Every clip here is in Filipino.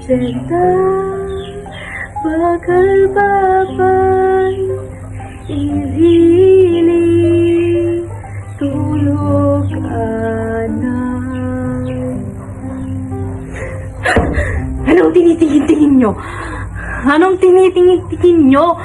Senta, bakal papan, ihiling, tulog anak. Anong tinitingin-tingin nyo? Anong tinitingin-tingin nyo?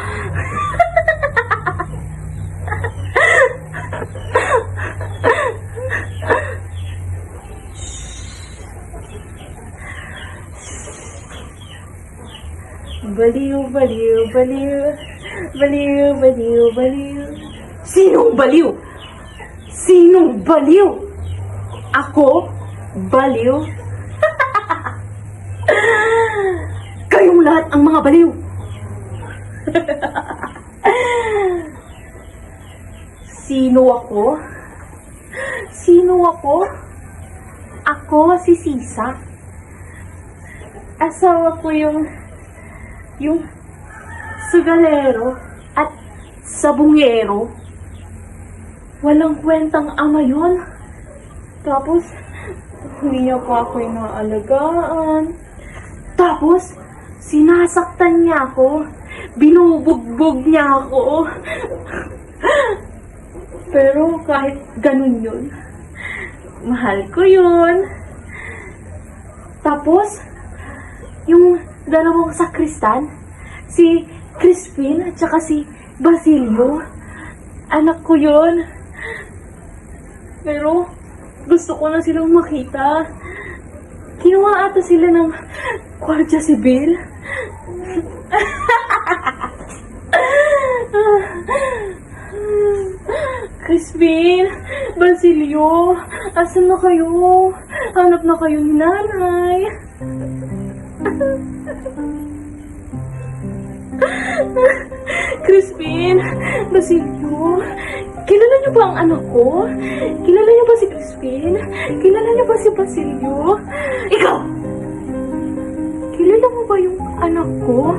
Baliw, baliw, baliw. Baliw, baliw, baliw. Sinong baliw? Sinong baliw? Ako? Baliw? Kayong lahat ang mga baliw. Sino ako? Sino ako? Ako si Sisa. Asawa ko yung sugalero at sabungero. Walang kwentang ama yun. Tapos, hindi niya pa ako inaalagaan. Tapos, sinasaktan niya ako. Binubugbog niya ako. Pero kahit ganun yun, mahal ko yun. Tapos, yung dalawang sakristan, si Crispin at saka si Basilio, anak ko yun. Pero, gusto ko na silang makita. Kinuha ata sila ng Guardia Civil. Crispin, Basilio, asan na kayo? Hanap na kayo ni nanay. Crispin, Basilio, kilala niyo ba ang anak ko? Kilala niyo ba si Crispin? Kilala niyo ba si Basilio? Ikaw! Kilala mo ba yung anak ko?